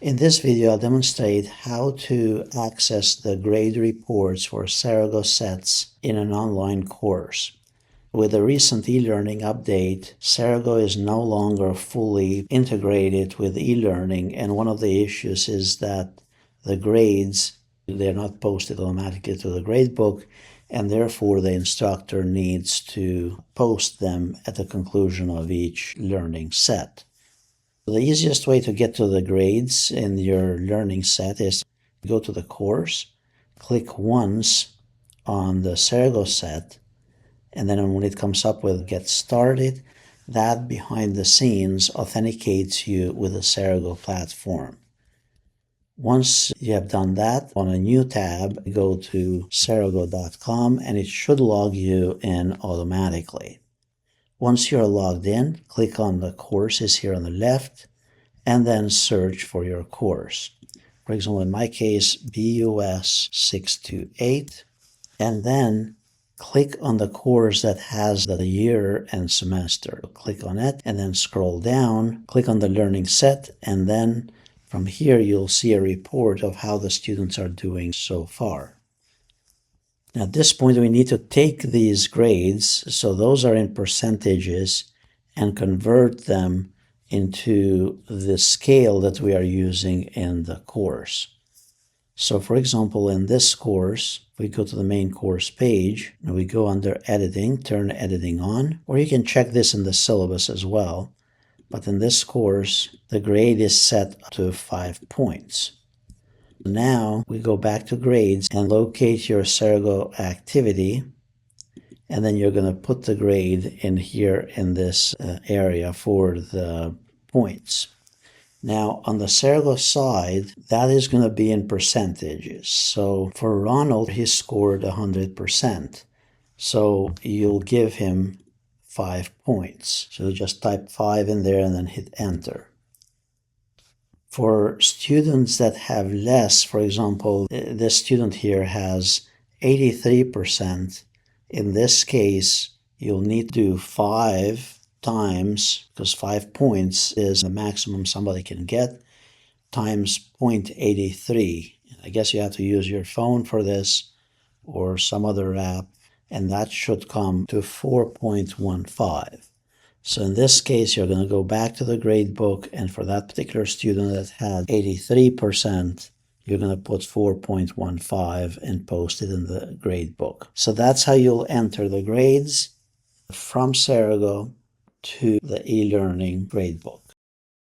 In this video, I'll demonstrate how to access the grade reports for Cerego sets in an online course. With the recent e-learning update, Cerego is no longer fully integrated with e-learning, and one of the issues is that the grades, they're not posted automatically to the gradebook, and therefore the instructor needs to post them at the conclusion of each learning set. The easiest way to get to the grades in your learning set is to go to the course, click once on the Cerego set, and then when it comes up with Get Started, that behind the scenes authenticates you with the Cerego platform. Once you have done that, on a new tab, go to cerego.com and it should log you in automatically. Once you're logged in, click on the courses here on the left and then search for your course. For example, in my case, BUS 628, and then click on the course that has the year and semester. Click on it and then scroll down, click on the learning set, and then from here you'll see a report of how the students are doing so far. Now, at this point, we need to take these grades, so those are in percentages, and convert them into the scale that we are using in the course. So, for example, in this course, we go to the main course page, and we go under Editing, turn Editing on, or you can check this in the syllabus as well. But in this course, the grade is set to 5 points. Now we go back to grades and locate your Cerego activity, and then you're going to put the grade in here in this area for the points. Now on the Cerego side, that is going to be in percentages. So for Ronald, he scored 100%. So you'll give him 5 points. So just type 5 in there and then hit enter. For students that have less, for example, this student here has 83%. In this case, you'll need to do 5 times, because 5 points is the maximum somebody can get, times 0.83. I guess you have to use your phone for this or some other app, and that should come to 4.15. So in this case, you're going to go back to the gradebook, and for that particular student that had 83%, you're going to put 4.15 and post it in the gradebook. So that's how you'll enter the grades from Cerego to the e-learning gradebook.